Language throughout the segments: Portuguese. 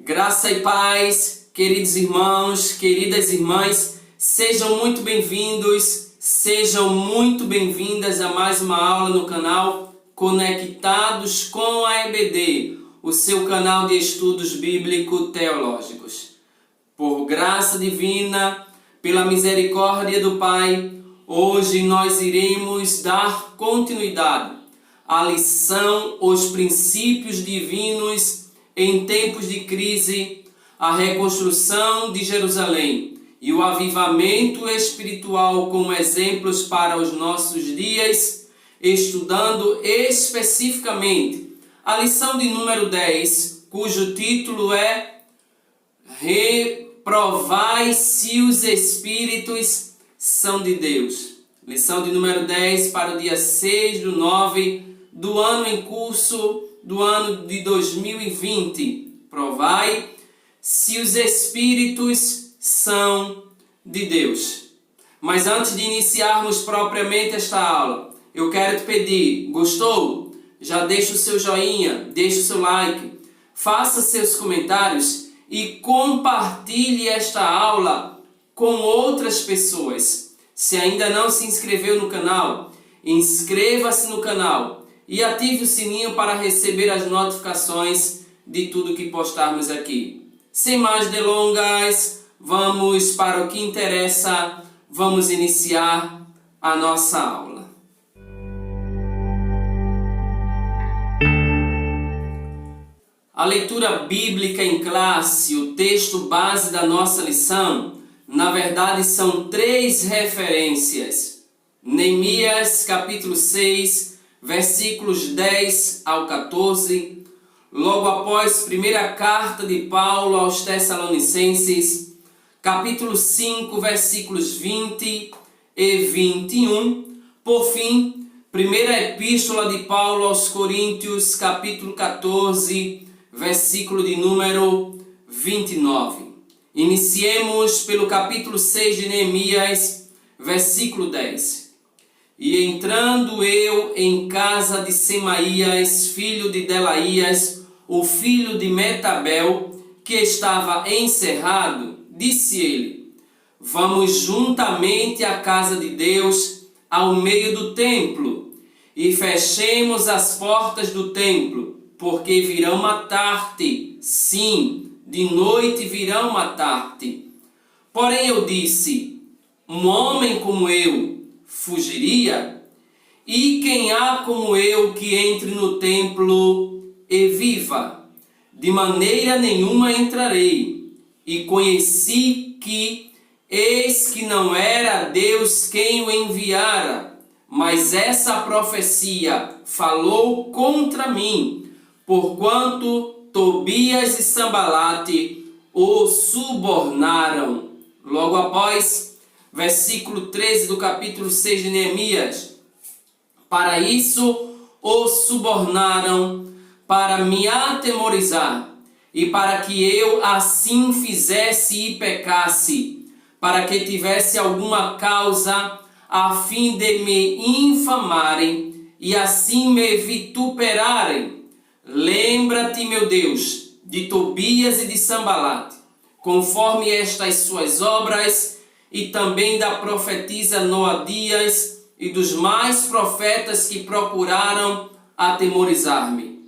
Graça e paz, queridos irmãos, queridas irmãs, sejam muito bem-vindos, sejam muito bem-vindas a mais uma aula no canal Conectados com a EBD, o seu canal de estudos bíblico-teológicos. Por graça divina, pela misericórdia do Pai, hoje nós iremos dar continuidade à lição Os Princípios Divinos em Tempos de Crise, a reconstrução de Jerusalém e o avivamento espiritual como exemplos para os nossos dias, estudando especificamente a lição de número 10, cujo título é Reprovai se os Espíritos são de Deus. Lição de número 10 para o dia 6/9 do ano em curso do ano de 2020. Provai se os Espíritos são de Deus. Mas antes de iniciarmos propriamente esta aula, eu quero te pedir, gostou? Já deixa o seu joinha, deixa o seu like, faça seus comentários e compartilhe esta aula com outras pessoas. Se ainda não se inscreveu no canal, inscreva-se no canal e ative o sininho para receber as notificações de tudo que postarmos aqui. Sem mais delongas, vamos para o que interessa, vamos iniciar a nossa aula. A leitura bíblica em classe, o texto base da nossa lição, na verdade são 3 referências. Neemias capítulo 6, versículos 10 ao 14, logo após primeira carta de Paulo aos Tessalonicenses, capítulo 5, versículos 20 e 21, por fim, primeira epístola de Paulo aos Coríntios, capítulo 14, versículo de número 29. Iniciemos pelo capítulo 6 de Neemias, versículo 10. E entrando eu em casa de Semaías, filho de Delaías, o filho de Metabel, que estava encerrado, disse ele: vamos juntamente à casa de Deus, ao meio do templo, e fechemos as portas do templo, porque virão matar-te, sim, de noite virão matar-te. Porém eu disse: um homem como eu fugiria? E quem há como eu que entre no templo e viva? De maneira nenhuma entrarei. E conheci que, eis que não era Deus quem o enviara, mas essa profecia falou contra mim, porquanto Tobias e Sambalate o subornaram. Logo após, versículo 13 do capítulo 6 de Neemias. Para isso o subornaram, para me atemorizar, e para que eu assim fizesse e pecasse, para que tivesse alguma causa, a fim de me infamarem, e assim me vituperarem. Lembra-te, meu Deus, de Tobias e de Sambalate, conforme estas suas obras, e também da profetisa Noadias e dos mais profetas que procuraram atemorizar-me.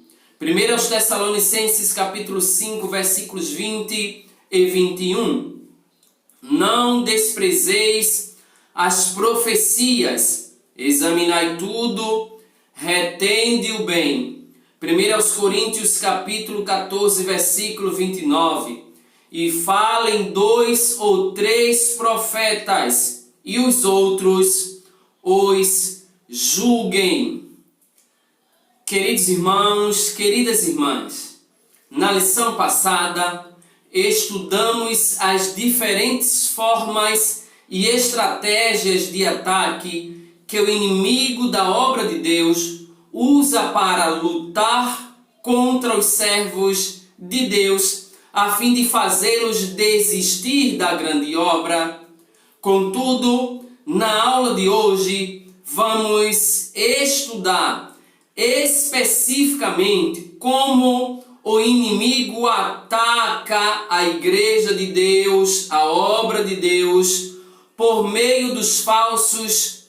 1 aos Tessalonicenses capítulo 5, versículos 20 e 21. Não desprezeis as profecias, examinai tudo, retende o bem. 1 aos Coríntios capítulo 14, versículo 29. E falem 2 ou 3 profetas, e os outros os julguem. Queridos irmãos, queridas irmãs, na lição passada estudamos as diferentes formas e estratégias de ataque que o inimigo da obra de Deus usa para lutar contra os servos de Deus, a fim de fazê-los desistir da grande obra. Contudo, na aula de hoje, vamos estudar especificamente como o inimigo ataca a igreja de Deus, a obra de Deus, por meio dos falsos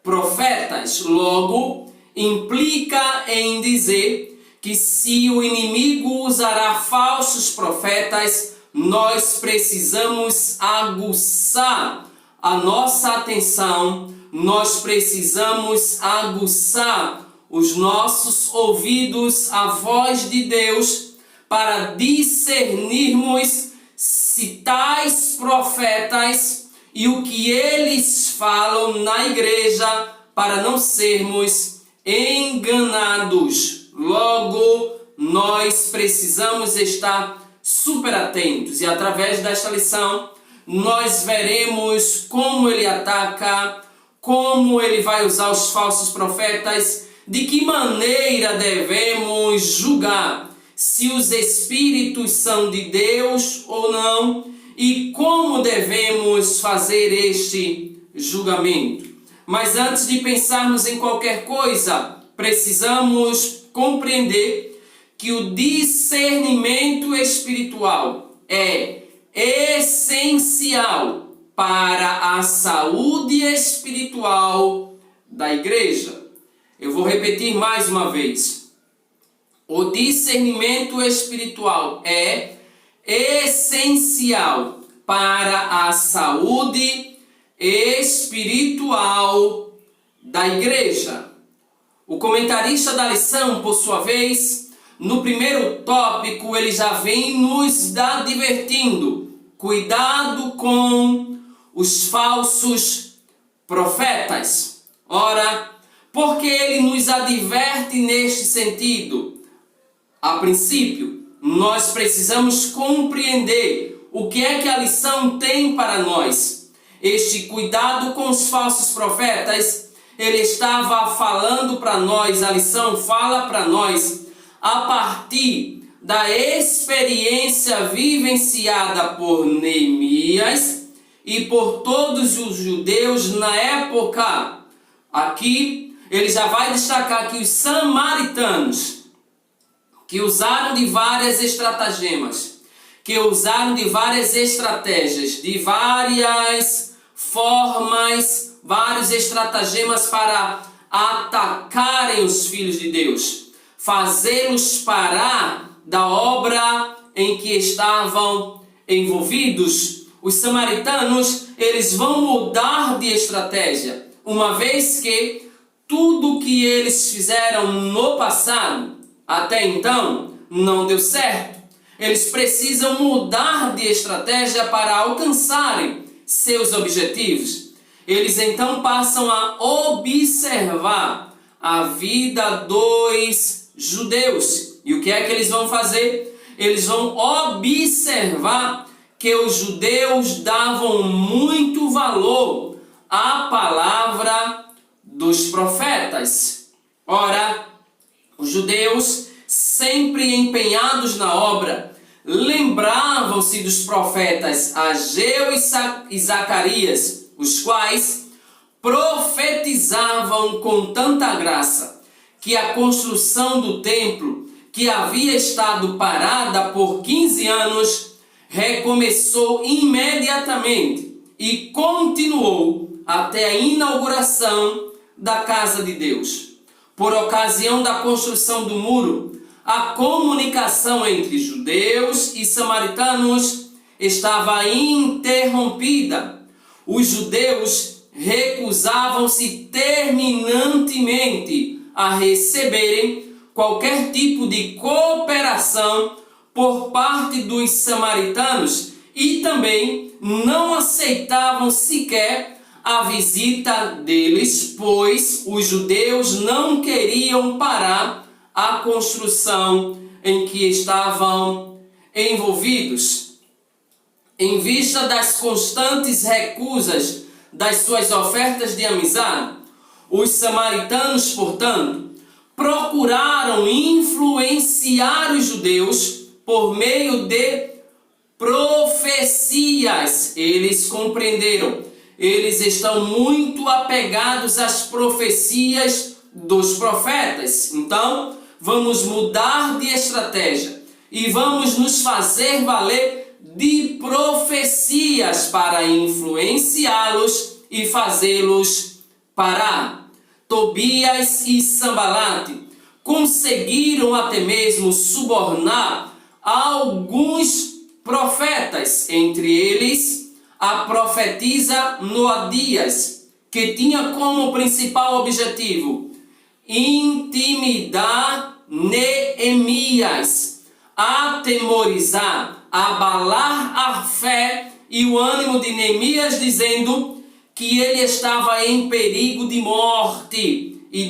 profetas. Logo, implica em dizer que se o inimigo usará falsos profetas, nós precisamos aguçar a nossa atenção, nós precisamos aguçar os nossos ouvidos à voz de Deus para discernirmos se tais profetas e o que eles falam na igreja, para não sermos enganados. Logo, nós precisamos estar super atentos, e através desta lição nós veremos como ele ataca, como ele vai usar os falsos profetas, de que maneira devemos julgar se os espíritos são de Deus ou não, e como devemos fazer este julgamento. Mas antes de pensarmos em qualquer coisa, precisamos compreender que o discernimento espiritual é essencial para a saúde espiritual da igreja. Eu vou repetir mais uma vez. O discernimento espiritual é essencial para a saúde espiritual da igreja. O comentarista da lição, por sua vez, no primeiro tópico, ele já vem nos advertindo: cuidado com os falsos profetas. Ora, por que ele nos adverte neste sentido? A princípio, nós precisamos compreender o que é que a lição tem para nós. Este cuidado com os falsos profetas, ele estava falando para nós, a lição fala para nós, a partir da experiência vivenciada por Neemias e por todos os judeus na época. Aqui, ele já vai destacar que os samaritanos, que usaram de várias estratagemas, que usaram de várias estratégias, de várias formas, vários estratagemas para atacarem os filhos de Deus, fazê-los parar da obra em que estavam envolvidos. Os samaritanos, eles vão mudar de estratégia, uma vez que tudo que eles fizeram no passado, até então, não deu certo. Eles precisam mudar de estratégia para alcançarem seus objetivos. Eles então passam a observar a vida dos judeus. E o que é que eles vão fazer? Eles vão observar que os judeus davam muito valor à palavra dos profetas. Ora, os judeus, sempre empenhados na obra, lembravam-se dos profetas Ageu e Zacarias, os quais profetizavam com tanta graça que a construção do templo, que havia estado parada por 15 anos, recomeçou imediatamente e continuou até a inauguração da casa de Deus. Por ocasião da construção do muro, a comunicação entre judeus e samaritanos estava interrompida. Os judeus recusavam-se terminantemente a receberem qualquer tipo de cooperação por parte dos samaritanos e também não aceitavam sequer a visita deles, pois os judeus não queriam parar a construção em que estavam envolvidos. Em vista das constantes recusas das suas ofertas de amizade, os samaritanos, portanto, procuraram influenciar os judeus por meio de profecias. Eles compreenderam. Eles estão muito apegados às profecias dos profetas. Então, vamos mudar de estratégia. e vamos nos fazer valer de profecias para influenciá-los e fazê-los parar. Tobias e Sanbalate conseguiram até mesmo subornar alguns profetas, entre eles a profetisa Noadias, que tinha como principal objetivo intimidar Neemias, atemorizar, abalar a fé e o ânimo de Neemias, dizendo que ele estava em perigo de morte e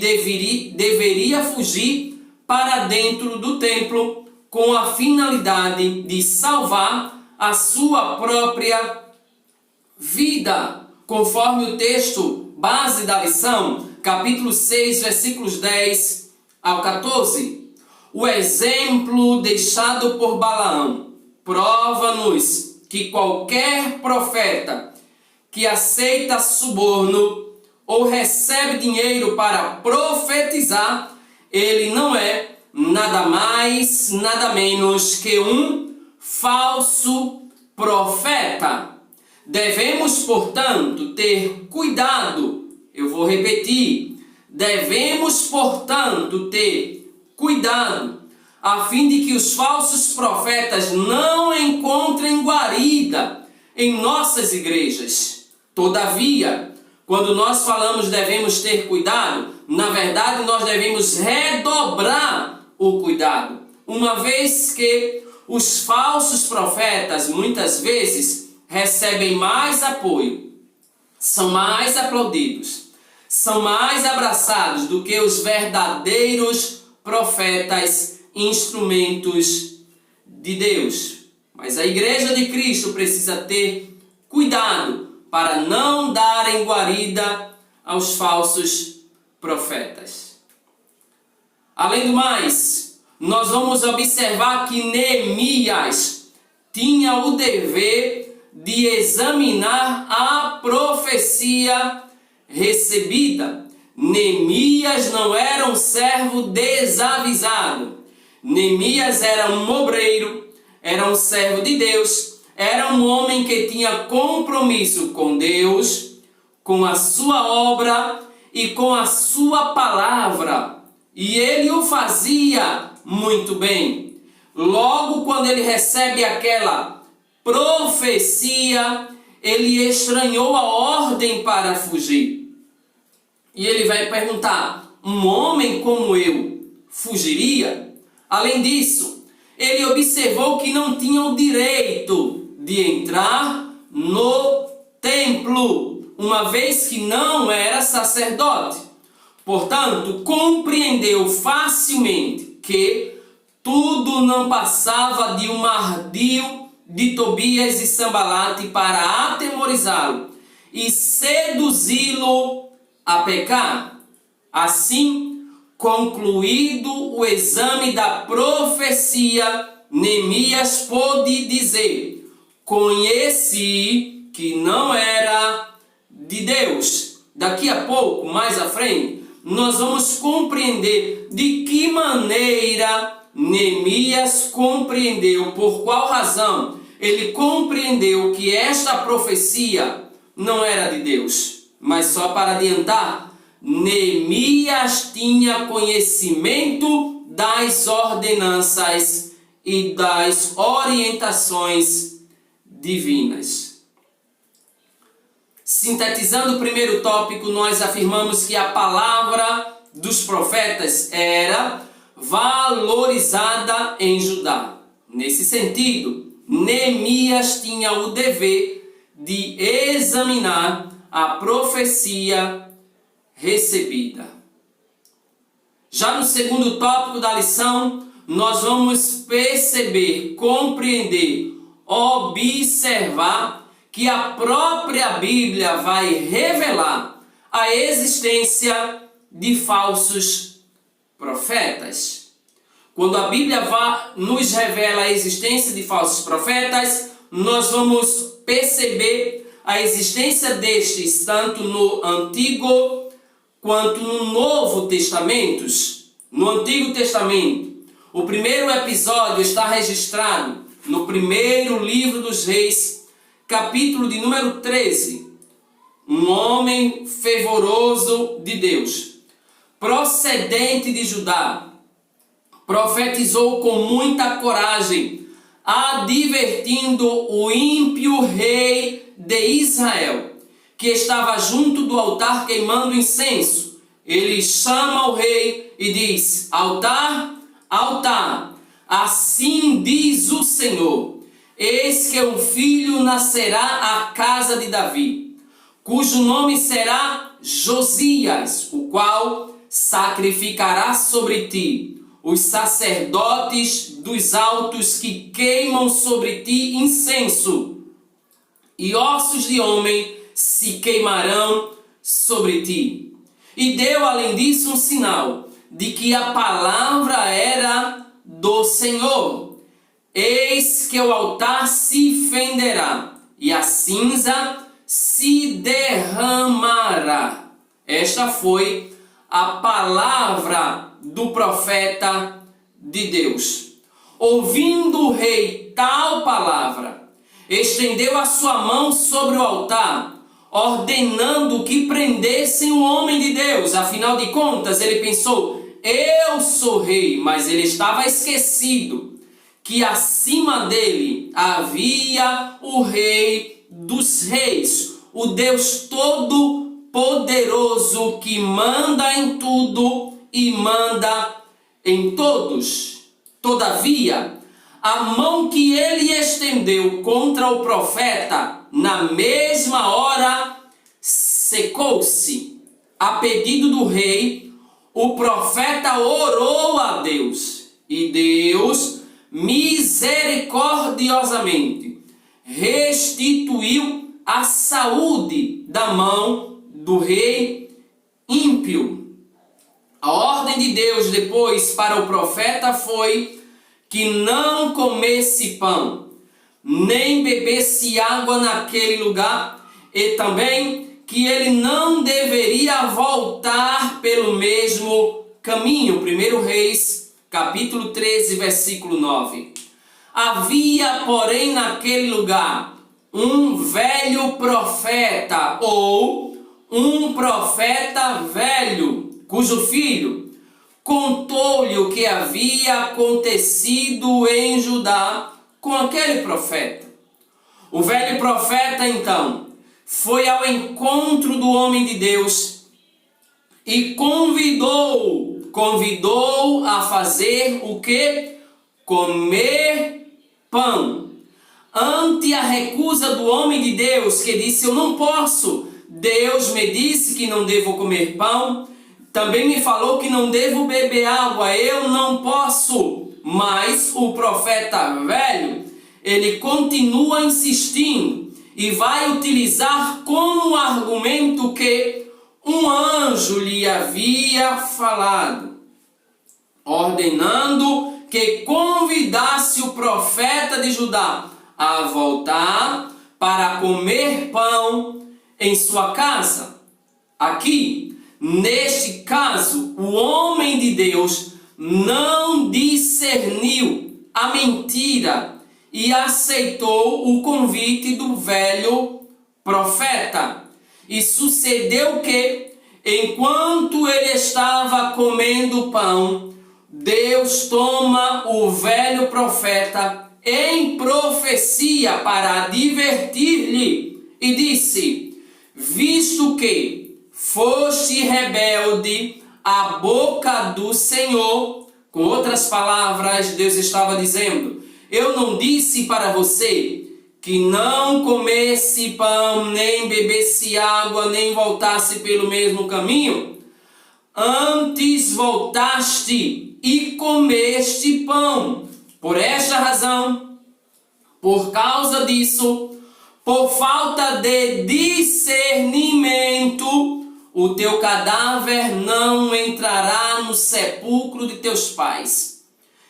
deveria fugir para dentro do templo com a finalidade de salvar a sua própria vida, conforme o texto base da lição, capítulo 6, versículos 10 ao 14. O exemplo deixado por Balaão prova-nos que qualquer profeta que aceita suborno ou recebe dinheiro para profetizar, ele não é nada mais, nada menos que um falso profeta. Devemos, portanto, ter cuidado. Eu vou repetir. Devemos, portanto, ter cuidado, a fim de que os falsos profetas não encontrem guarida em nossas igrejas. Todavia, quando nós falamos devemos ter cuidado, na verdade nós devemos redobrar o cuidado, uma vez que os falsos profetas muitas vezes recebem mais apoio, são mais aplaudidos, são mais abraçados do que os verdadeiros profetas, instrumentos de Deus. Mas a Igreja de Cristo precisa ter cuidado para não darem guarida aos falsos profetas. Além do mais, nós vamos observar que Neemias tinha o dever de examinar a profecia recebida. Neemias não era um servo desavisado. Neemias era um obreiro, era um servo de Deus, era um homem que tinha compromisso com Deus, com a sua obra e com a sua palavra. E ele o fazia muito bem. Logo, quando ele recebe aquela profecia, ele estranhou a ordem para fugir. E ele vai perguntar: um homem como eu fugiria? Além disso, ele observou que não tinha o direito de entrar no templo, uma vez que não era sacerdote. Portanto, compreendeu facilmente que tudo não passava de um ardil de Tobias e Sanbalate para atemorizá-lo e seduzi-lo a pecar. Assim, concluído o exame da profecia, Neemias pôde dizer: conheci que não era de Deus. Daqui a pouco, mais à frente, nós vamos compreender de que maneira Neemias compreendeu, por qual razão ele compreendeu que esta profecia não era de Deus. Mas só para adiantar, Neemias tinha conhecimento das ordenanças e das orientações divinas. Sintetizando o primeiro tópico, nós afirmamos que a palavra dos profetas era valorizada em Judá. Nesse sentido, Neemias tinha o dever de examinar a profecia recebida. Já no segundo tópico da lição, nós vamos perceber, compreender, observar que a própria Bíblia vai revelar a existência de falsos profetas. Quando a Bíblia nos revela a existência de falsos profetas, nós vamos perceber a existência destes tanto no Antigo quanto no Novo Testamentos. No Antigo Testamento, O primeiro episódio está registrado no primeiro livro dos Reis, capítulo de número 13. Um homem fervoroso de Deus, procedente de Judá, profetizou com muita coragem, advertindo o ímpio rei de Israel, que estava junto do altar queimando incenso. Ele chama o rei e diz: altar, altar, assim diz o Senhor, eis que um filho nascerá à casa de Davi, cujo nome será Josias, o qual sacrificará sobre ti os sacerdotes dos altos que queimam sobre ti incenso, e ossos de homem se queimarão sobre ti. E deu além disso um sinal de que a palavra era do Senhor. Eis que o altar se fenderá e a cinza se derramará. Esta foi a palavra do profeta de Deus. Ouvindo o rei tal palavra, estendeu a sua mão sobre o altar, ordenando que prendessem o homem de Deus. Afinal de contas, ele pensou: eu sou rei, mas ele estava esquecido que acima dele havia o rei dos reis, o Deus todo-poderoso que manda em tudo e manda em todos. Todavia, a mão que ele estendeu contra o profeta, na mesma hora secou-se. A pedido do rei, o profeta orou a Deus, e Deus misericordiosamente restituiu a saúde da mão do rei ímpio. A ordem de Deus depois para o profeta foi que não comesse pão, nem bebesse água naquele lugar, e também que ele não deveria voltar pelo mesmo caminho. 1 Reis, capítulo 13, versículo 9. Havia, porém, naquele lugar um velho profeta, ou um profeta velho, cujo filho contou-lhe o que havia acontecido em Judá com aquele profeta. O velho profeta, então, foi ao encontro do homem de Deus e convidou a fazer o que? Comer pão. Ante a recusa do homem de Deus, que disse: eu não posso, Deus me disse que não devo comer pão, também me falou que não devo beber água, eu não posso. Mas o profeta velho, ele continua insistindo e vai utilizar como argumento que um anjo lhe havia falado, ordenando que convidasse o profeta de Judá a voltar para comer pão em sua casa. Aqui, neste caso, o homem de Deus não discerniu a mentira e aceitou o convite do velho profeta. E sucedeu que, enquanto ele estava comendo pão, Deus toma o velho profeta em profecia para advertir-lhe e disse: visto que foste rebelde à boca do Senhor. Com outras palavras, Deus estava dizendo: eu não disse para você que não comesse pão, nem bebesse água, nem voltasse pelo mesmo caminho? Antes voltaste e comeste pão. Por esta razão, por causa disso, por falta de discernimento, o teu cadáver não entrará no sepulcro de teus pais.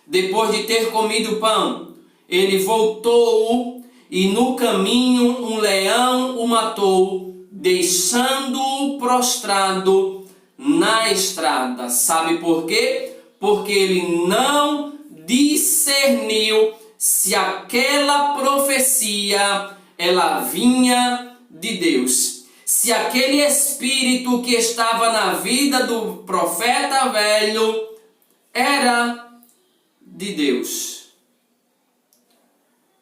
Depois de ter comido o pão, ele voltou e no caminho um leão o matou, deixando-o prostrado na estrada. Sabe por quê? Porque ele não discerniu se aquela profecia ela vinha de Deus. Se aquele espírito que estava na vida do profeta velho era de Deus.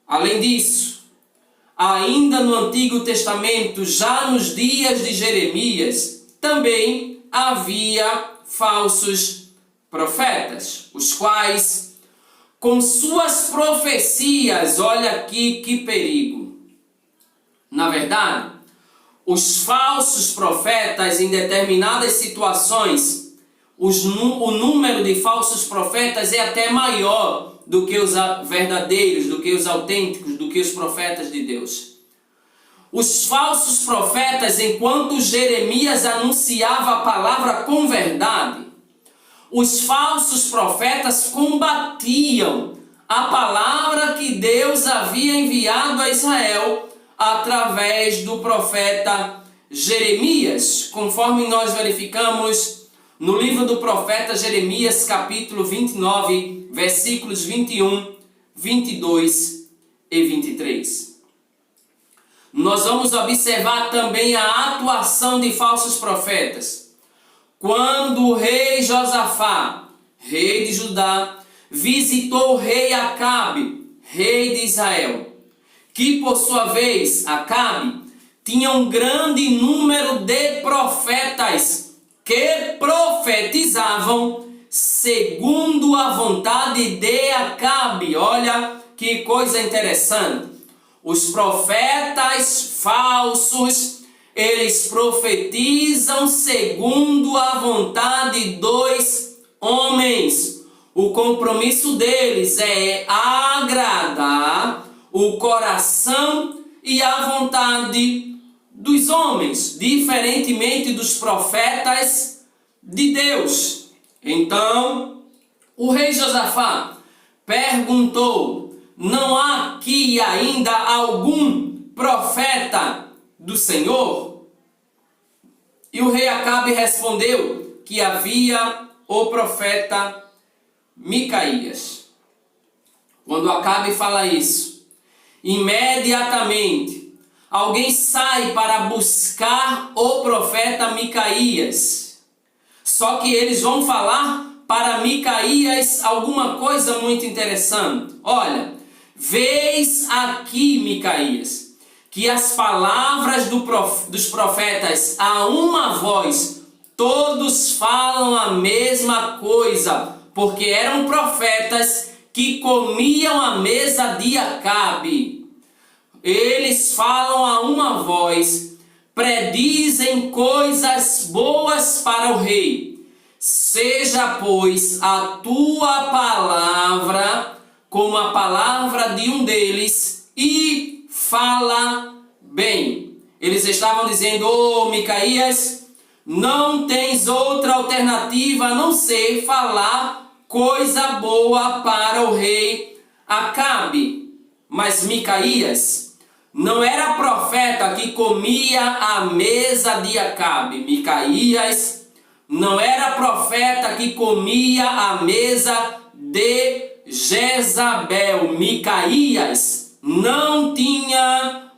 Além disso, ainda no Antigo Testamento, já nos dias de Jeremias, também havia falsos profetas, os quais, com suas profecias, olha aqui que perigo. Na verdade, os falsos profetas, em determinadas situações, o número de falsos profetas é até maior do que os verdadeiros, do que os autênticos, do que os profetas de Deus. Os falsos profetas, enquanto Jeremias anunciava a palavra com verdade, os falsos profetas combatiam a palavra que Deus havia enviado a Israel através do profeta Jeremias, conforme nós verificamos no livro do profeta Jeremias, capítulo 29, versículos 21, 22 e 23. Nós vamos observar também a atuação de falsos profetas. Quando o rei Josafá, rei de Judá, visitou o rei Acabe, rei de Israel, que por sua vez, Acabe, tinha um grande número de profetas que profetizavam segundo a vontade de Acabe. Olha que coisa interessante. Os profetas falsos, eles profetizam segundo a vontade dos homens. O compromisso deles é agradar o coração e a vontade dos homens, diferentemente dos profetas de Deus. Então, o rei Josafá perguntou: não há aqui ainda algum profeta do Senhor? E o rei Acabe respondeu que havia o profeta Micaías. Quando Acabe fala isso, imediatamente alguém sai para buscar o profeta Micaías. Só que eles vão falar para Micaías alguma coisa muito interessante. Olha, vês aqui, Micaías, que as palavras dos profetas a uma voz, todos falam a mesma coisa, porque eram profetas que comiam à mesa de Acabe. Eles falam a uma voz, predizem coisas boas para o rei. Seja, pois, a tua palavra como a palavra de um deles e fala bem. Eles estavam dizendo: ô Micaías, não tens outra alternativa a não ser falar coisa boa para o rei Acabe. Mas Micaías não era profeta que comia à mesa de Acabe. Micaías não era profeta que comia à mesa de Jezabel. Micaías não tinha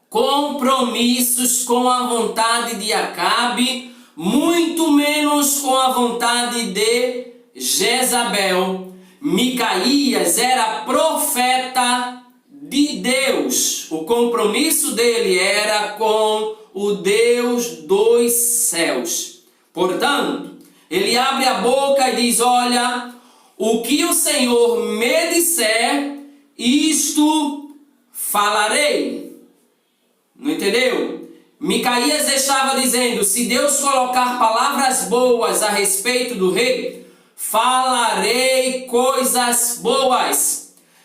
compromissos com a vontade de Acabe, muito menos com a vontade de Jezabel. Micaías era profeta de Deus. O compromisso dele era com o Deus dos céus. Portanto, ele abre a boca e diz: olha, o que o Senhor me disser, isto falarei. Não entendeu? Micaías estava dizendo: se Deus colocar palavras boas a respeito do rei, falarei coisas boas.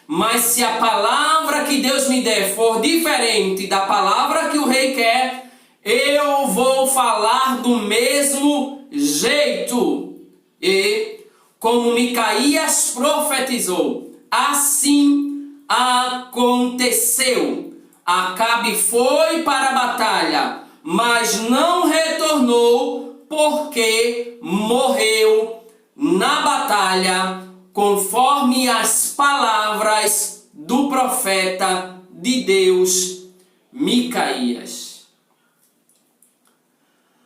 Mas se a palavra que Deus me der for diferente da palavra que o rei quer, eu vou falar do mesmo jeito. E como Micaías profetizou, assim aconteceu. Acabe foi para a batalha, mas não retornou, porque morreu na batalha conforme as palavras do profeta de Deus, Micaías.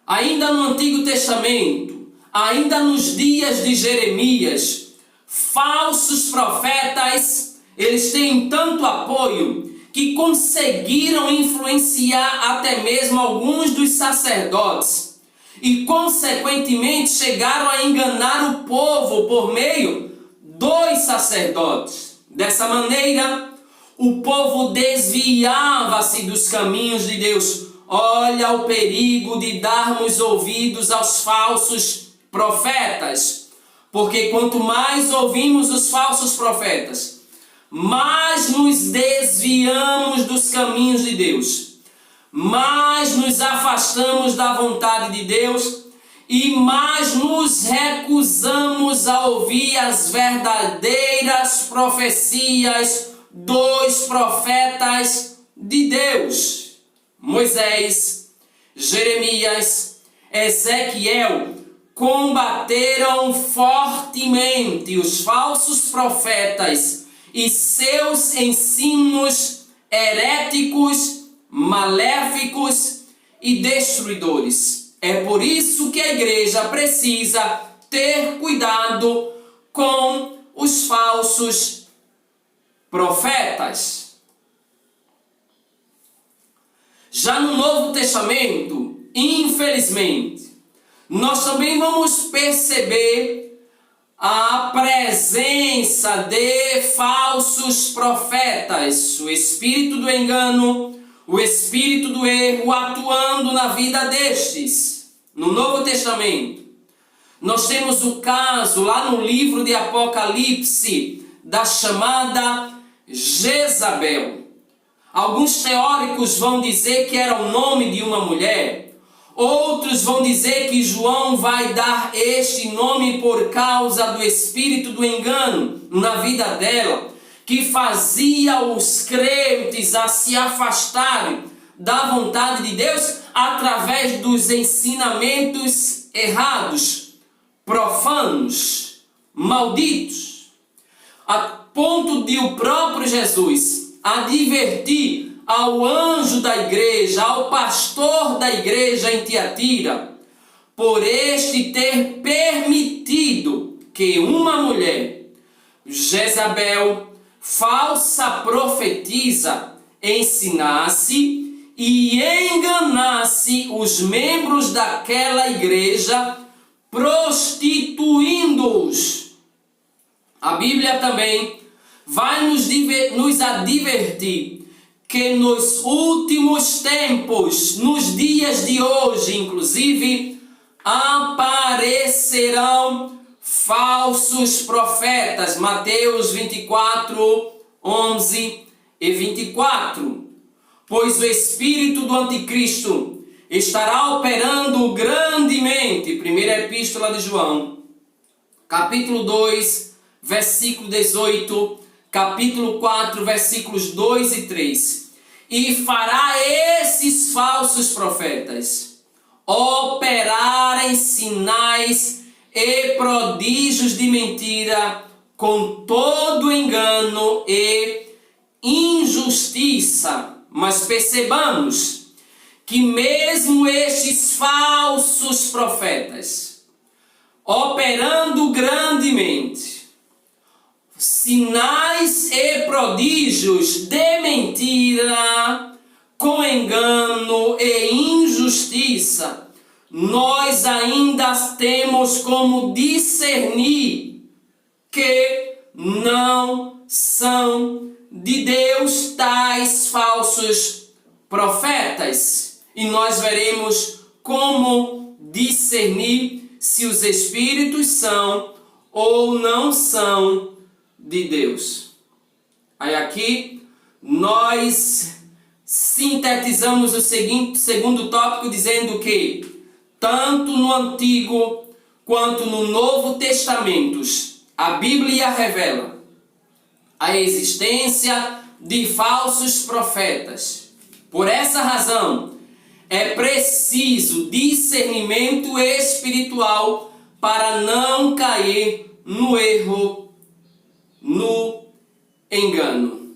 Ainda no Antigo Testamento, ainda nos dias de Jeremias, falsos profetas, eles têm tanto apoio que conseguiram influenciar até mesmo alguns dos sacerdotes e, consequentemente, chegaram a enganar o povo por meio dos sacerdotes. Dessa maneira, o povo desviava-se dos caminhos de Deus. Olha o perigo de darmos ouvidos aos falsos profetas. Porque quanto mais ouvimos os falsos profetas, mais nos desviamos dos caminhos de Deus, mais nos afastamos da vontade de Deus e mais nos recusamos a ouvir as verdadeiras profecias dos profetas de Deus. Moisés, Jeremias, Ezequiel combateram fortemente os falsos profetas e seus ensinos heréticos, maléficos e destruidores. É por isso que a igreja precisa ter cuidado com os falsos profetas. Já no Novo Testamento, infelizmente, nós também vamos perceber a presença de falsos profetas, o espírito do engano, o espírito do erro atuando na vida destes. No Novo Testamento, nós temos o caso lá no livro de Apocalipse da chamada Jezabel. Alguns teóricos vão dizer que era o nome de uma mulher. Outros vão dizer que João vai dar este nome por causa do espírito do engano na vida dela, que fazia os crentes a se afastarem da vontade de Deus através dos ensinamentos errados, profanos, malditos, a ponto de o próprio Jesus advertir ao anjo da igreja, ao pastor da igreja em Tiatira, por este ter permitido que uma mulher, Jezabel, falsa profetisa, ensinasse e enganasse os membros daquela igreja, prostituindo-os. A Bíblia também vai nos advertir que nos últimos tempos, nos dias de hoje, inclusive, aparecerão falsos profetas. Mateus 24, 11 e 24. Pois o espírito do anticristo estará operando grandemente. Primeira Epístola de João, capítulo 2, versículo 18, capítulo 4, versículos 2 e 3. E fará esses falsos profetas operarem sinais e prodígios de mentira, com todo engano e injustiça. Mas percebamos que mesmo estes falsos profetas, operando grandemente, sinais e prodígios de mentira, com engano e injustiça, nós ainda temos como discernir que não são de Deus tais falsos profetas. E nós veremos como discernir se os espíritos são ou não são de Deus. Aí aqui nós sintetizamos o segundo tópico dizendo que tanto no Antigo quanto no Novo Testamentos a Bíblia revela a existência de falsos profetas. Por essa razão é preciso discernimento espiritual para não cair no erro no engano.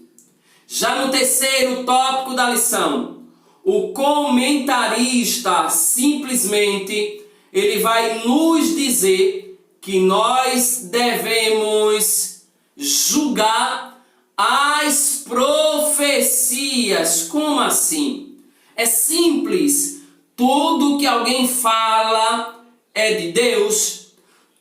Já no terceiro tópico da lição, o comentarista simplesmente ele vai nos dizer que nós devemos julgar as profecias. Como assim? É simples. Tudo que alguém fala é de Deus.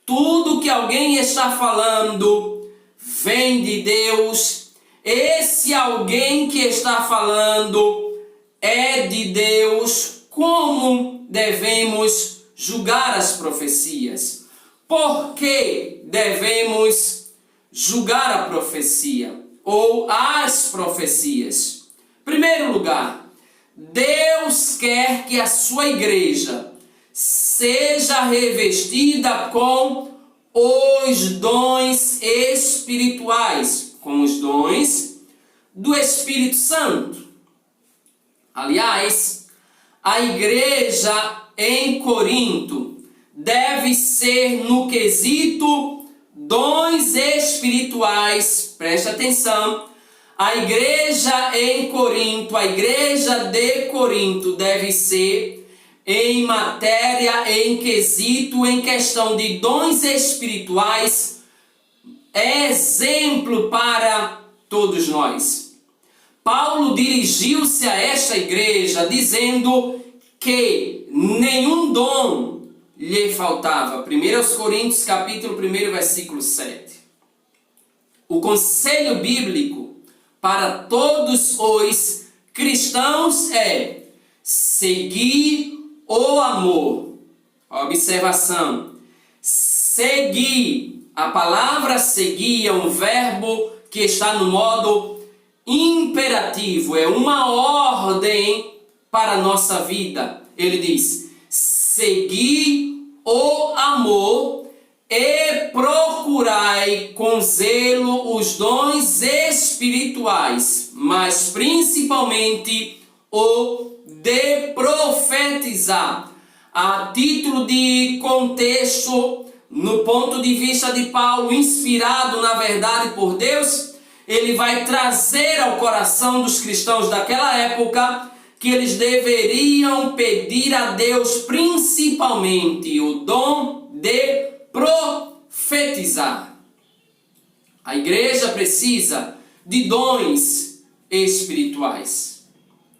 Tudo que alguém está falando vem de Deus. Esse alguém que está falando é de Deus. Como devemos julgar as profecias? Por que devemos julgar a profecia ou as profecias? Em primeiro lugar, Deus quer que a sua igreja seja revestida com os dons espirituais, com os dons do Espírito Santo. Aliás, a igreja em Corinto deve ser no quesito dons espirituais. Preste atenção. A igreja em Corinto, a igreja de Corinto deve ser em matéria, em quesito, em questão de dons espirituais, exemplo para todos nós. Paulo dirigiu-se a esta igreja dizendo que nenhum dom lhe faltava. 1 Coríntios capítulo 1, versículo 7. O conselho bíblico para todos os cristãos é seguir o amor. Observação. Seguir. A palavra seguir é um verbo que está no modo imperativo. É uma ordem para a nossa vida. Ele diz: seguir o amor e procurai com zelo os dons espirituais, mas principalmente o de profetizar. A título de contexto, no ponto de vista de Paulo, inspirado na verdade por Deus, ele vai trazer ao coração dos cristãos daquela época que eles deveriam pedir a Deus principalmente o dom de profetizar. A igreja precisa de dons espirituais.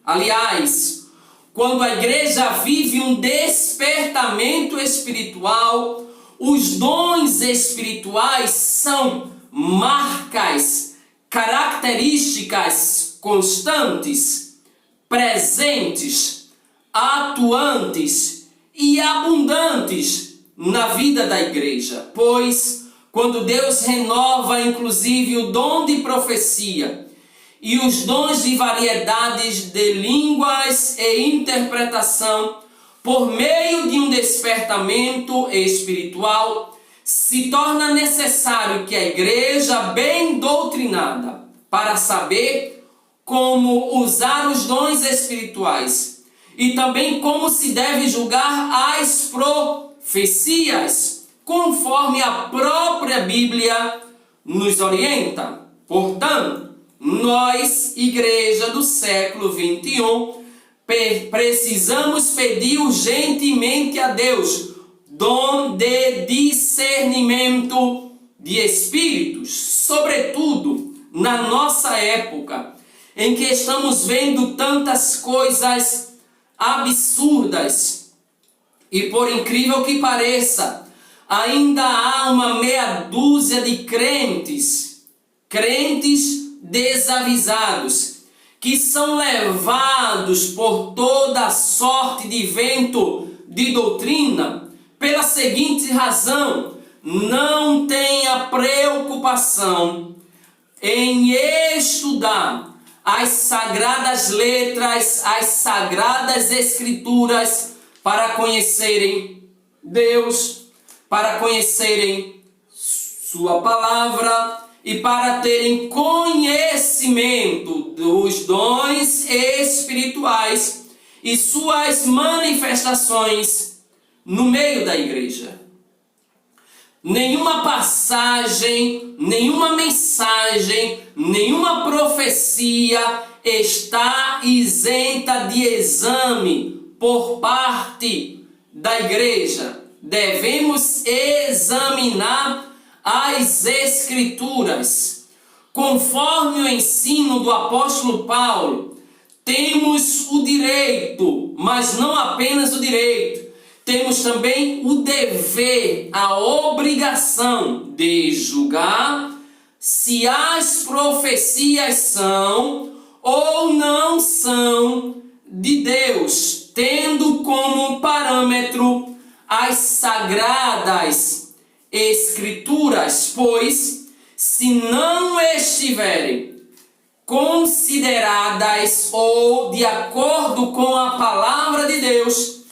Aliás, quando a igreja vive um despertamento espiritual, os dons espirituais são marcas, características constantes, presentes, atuantes e abundantes na vida da igreja. Pois, quando Deus renova inclusive o dom de profecia e os dons de variedades de línguas e interpretação, por meio de um despertamento espiritual, se torna necessário que a igreja bem doutrinada, para saber como usar os dons espirituais e também como se deve julgar as profecias, conforme a própria Bíblia nos orienta. Portanto, nós, igreja do século 21, precisamos pedir urgentemente a Deus dom de discernimento de espíritos, sobretudo na nossa época, em que estamos vendo tantas coisas absurdas e, por incrível que pareça, ainda há uma meia dúzia de crentes desavisados, que são levados por toda sorte de vento de doutrina, pela seguinte razão: não tenha preocupação em estudar as sagradas letras, as sagradas escrituras, para conhecerem Deus, para conhecerem sua palavra e para terem conhecimento dos dons espirituais e suas manifestações no meio da igreja. nenhuma passagem, nenhuma mensagem, nenhuma profecia está isenta de exame por parte da igreja. Devemos examinar as Escrituras. Conforme o ensino do apóstolo Paulo, temos o direito, mas não apenas o direito, temos também o dever, a obrigação de julgar se as profecias são ou não são de Deus, tendo como parâmetro as sagradas Escrituras, pois se não estiverem consideradas ou de acordo com a palavra de Deus,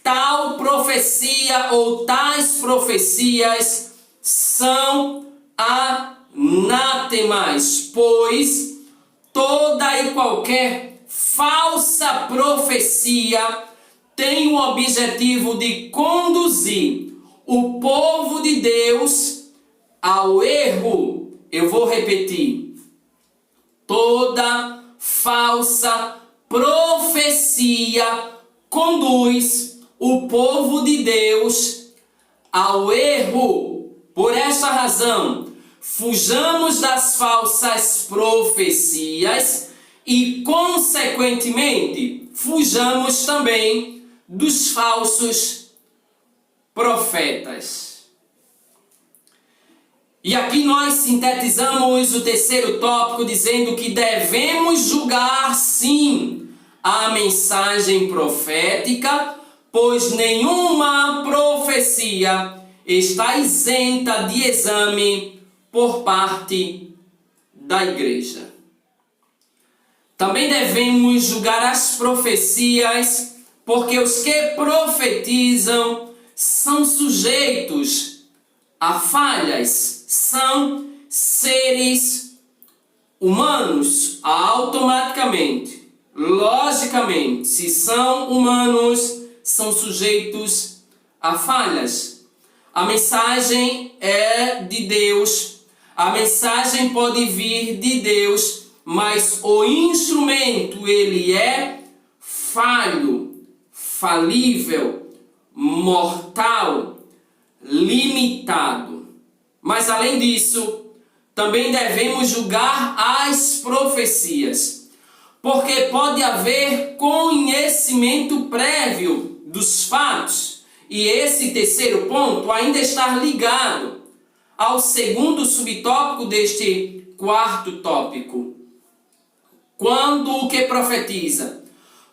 tal profecia ou tais profecias são anátemas, pois toda e qualquer falsa profecia tem o objetivo de conduzir o povo de Deus ao erro. Eu vou repetir. Toda falsa profecia conduz o povo de Deus ao erro. Por esta razão, fujamos das falsas profecias e, consequentemente, fujamos também dos falsos profetas. E aqui nós sintetizamos o terceiro tópico dizendo que devemos julgar sim a mensagem profética, pois nenhuma profecia está isenta de exame por parte da igreja. Também devemos julgar as profecias, porque os que profetizam são sujeitos a falhas, são seres humanos. Automaticamente, logicamente, se são humanos, são sujeitos a falhas. A mensagem é de Deus, a mensagem pode vir de Deus, mas o instrumento ele é falho, falível, mortal, limitado. Mas além disso, também devemos julgar as profecias, porque pode haver conhecimento prévio dos fatos, e esse terceiro ponto ainda está ligado ao segundo subtópico deste quarto tópico. Quando o que profetiza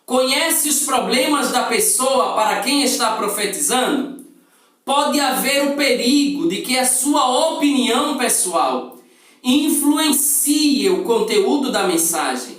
conhece os problemas da pessoa para quem está profetizando, pode haver o perigo de que a sua opinião pessoal influencie o conteúdo da mensagem.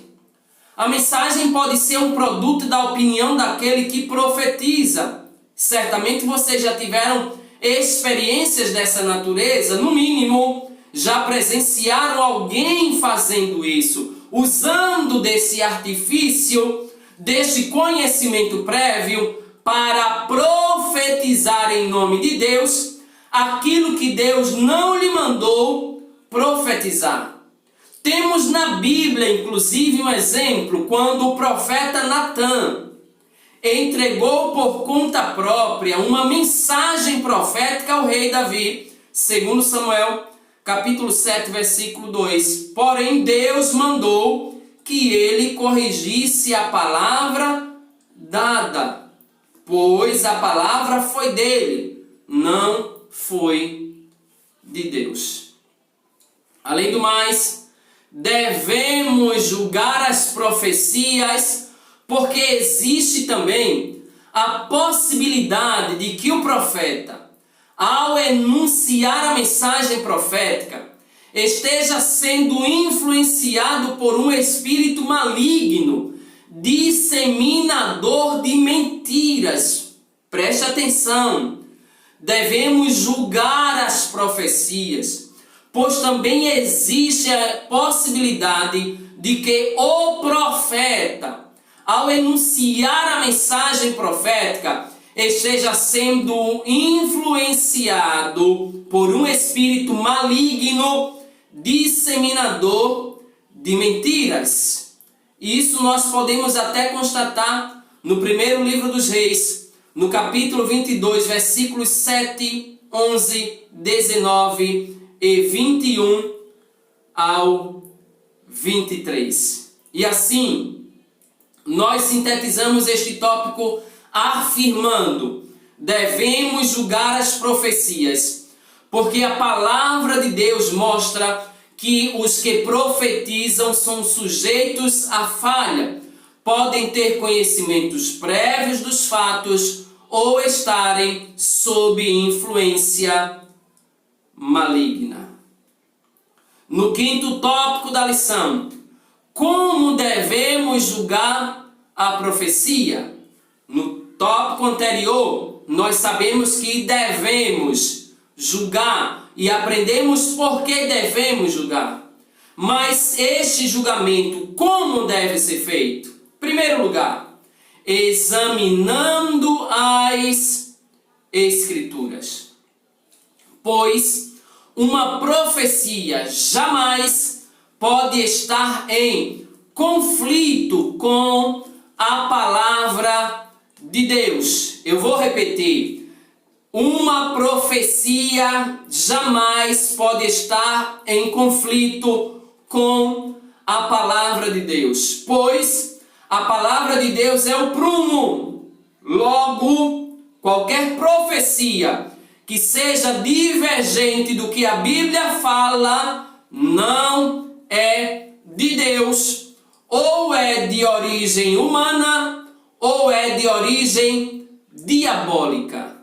A mensagem pode ser um produto da opinião daquele que profetiza. Certamente vocês já tiveram experiências dessa natureza, no mínimo, já presenciaram alguém fazendo isso, usando desse artifício, desse conhecimento prévio, para profetizar em nome de Deus aquilo que Deus não lhe mandou profetizar. Temos na Bíblia, inclusive, um exemplo quando o profeta Natã entregou por conta própria uma mensagem profética ao rei Davi, segundo Samuel, capítulo 7, versículo 2. Porém, Deus mandou que ele corrigisse a palavra dada, pois a palavra foi dele, não foi de Deus. Além do mais, devemos julgar as profecias, porque existe também a possibilidade de que o profeta, ao enunciar a mensagem profética, esteja sendo influenciado por um espírito maligno, disseminador de mentiras. Preste atenção, devemos julgar as profecias, pois também existe a possibilidade de que o profeta, ao enunciar a mensagem profética, esteja sendo influenciado por um espírito maligno, disseminador de mentiras. Isso nós podemos até constatar no primeiro livro dos Reis, no capítulo 22, versículos 7, 11, 19 e 21 ao 23. E assim, nós sintetizamos este tópico afirmando: devemos julgar as profecias, porque a palavra de Deus mostra que os que profetizam são sujeitos à falha, podem ter conhecimentos prévios dos fatos ou estarem sob influência maligna. No quinto tópico da lição, como devemos julgar a profecia? No tópico anterior, nós sabemos que devemos julgar e aprendemos por que devemos julgar. Mas este julgamento, como deve ser feito? Em primeiro lugar, examinando as Escrituras. Pois uma profecia jamais pode estar em conflito com a palavra de Deus. Eu vou repetir. Uma profecia jamais pode estar em conflito com a palavra de Deus, pois a palavra de Deus é o prumo. Logo, qualquer profecia que seja divergente do que a Bíblia fala não é de Deus, ou é de origem humana, ou é de origem diabólica.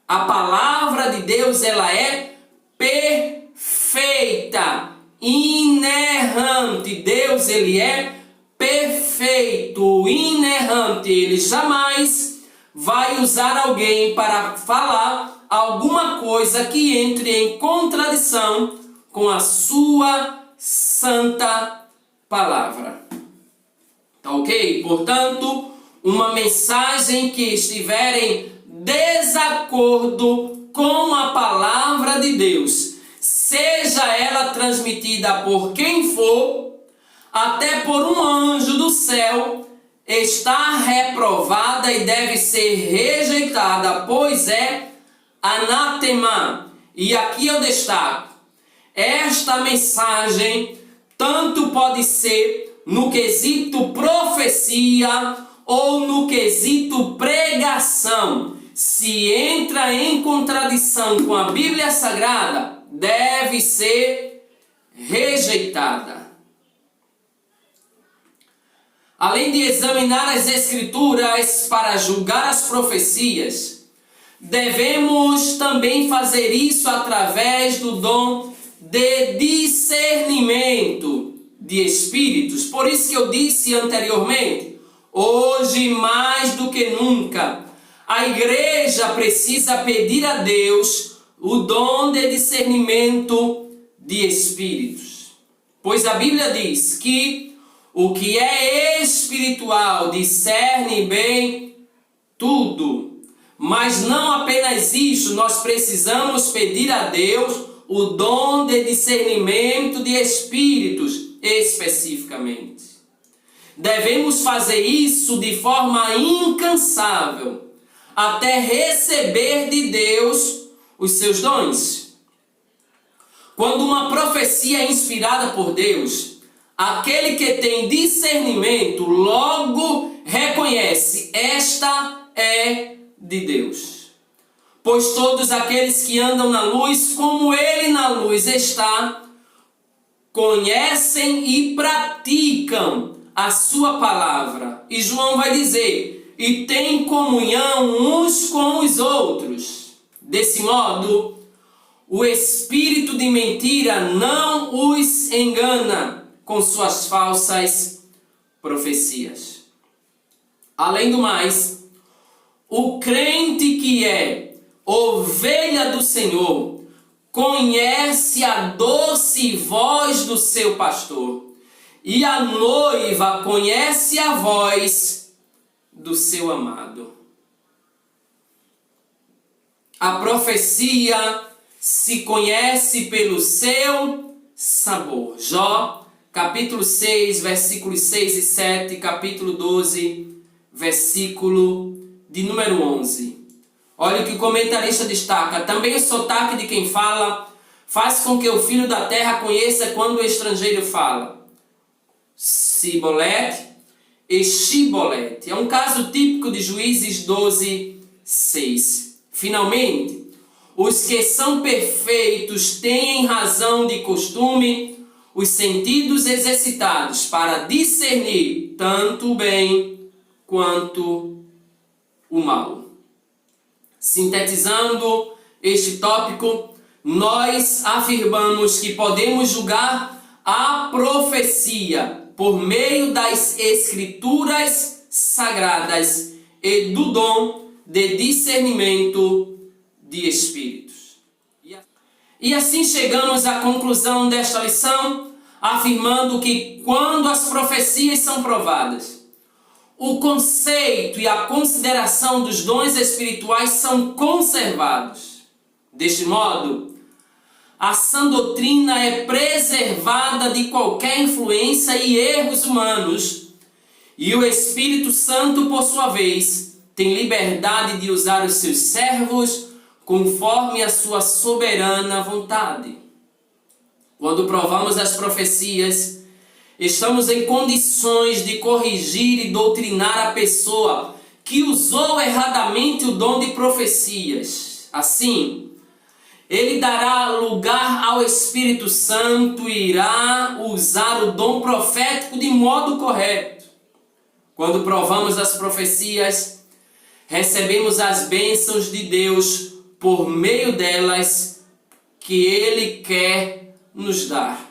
A palavra de Deus, ela é perfeita, inerrante. Deus, ele é perfeito, inerrante. Ele jamais vai usar alguém para falar alguma coisa que entre em contradição com a sua santa palavra. Tá ok? Portanto, uma mensagem que estiver em desacordo com a palavra de Deus, seja ela transmitida por quem for, até por um anjo do céu, está reprovada e deve ser rejeitada, pois é anátema. E aqui eu destaco, esta mensagem tanto pode ser no quesito profecia ou no quesito pregação. Se entra em contradição com a Bíblia Sagrada, deve ser rejeitada. Além de examinar as Escrituras para julgar as profecias, devemos também fazer isso através do dom de discernimento de espíritos. Por isso que eu disse anteriormente, hoje mais do que nunca, a igreja precisa pedir a Deus o dom de discernimento de espíritos. Pois a Bíblia diz que o que é espiritual discerne bem tudo. Mas não apenas isso, nós precisamos pedir a Deus o dom de discernimento de espíritos, especificamente. Devemos fazer isso de forma incansável, até receber de Deus os seus dons. Quando uma profecia é inspirada por Deus, aquele que tem discernimento logo reconhece: esta é de Deus. Pois todos aqueles que andam na luz, como ele na luz está, conhecem e praticam a sua palavra. E João vai dizer: e têm comunhão uns com os outros. Desse modo, o espírito de mentira não os engana com suas falsas profecias. Além do mais, o crente que é ovelha do Senhor conhece a doce voz do seu pastor, e a noiva conhece a voz do seu amado. A profecia se conhece pelo seu sabor. Jó, capítulo 6, versículos 6 e 7, capítulo 12, versículo de número 11. Olha o que o comentarista destaca. Também o sotaque de quem fala faz com que o filho da terra conheça quando o estrangeiro fala. Sibolete e Shibolete. É um caso típico de Juízes 12, 6. Finalmente, os que são perfeitos têm em razão de costume os sentidos exercitados para discernir tanto o bem quanto o mal. Sintetizando este tópico, nós afirmamos que podemos julgar a profecia por meio das escrituras sagradas e do dom de discernimento de espíritos. E assim chegamos à conclusão desta lição, afirmando que quando as profecias são provadas, o conceito e a consideração dos dons espirituais são conservados. Deste modo, a sã doutrina é preservada de qualquer influência e erros humanos, e o Espírito Santo, por sua vez, tem liberdade de usar os seus servos conforme a sua soberana vontade. Quando provamos as profecias, estamos em condições de corrigir e doutrinar a pessoa que usou erradamente o dom de profecias. Assim, ele dará lugar ao Espírito Santo e irá usar o dom profético de modo correto. Quando provamos as profecias, recebemos as bênçãos de Deus por meio delas que Ele quer nos dar.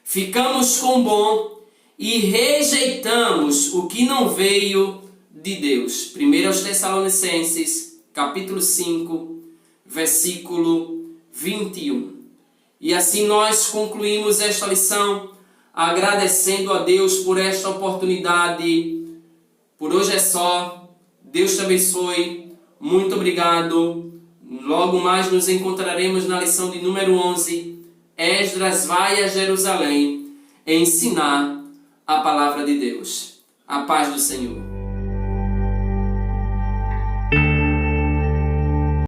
Ficamos com o bom e rejeitamos o que não veio de Deus. 1 Tessalonicenses, capítulo 5, versículo 21. E assim nós concluímos esta lição, agradecendo a Deus por esta oportunidade. Por hoje é só. Deus te abençoe. Muito obrigado. Logo mais nos encontraremos na lição de número 11. Esdras vai a Jerusalém ensinar a palavra de Deus. A paz do Senhor.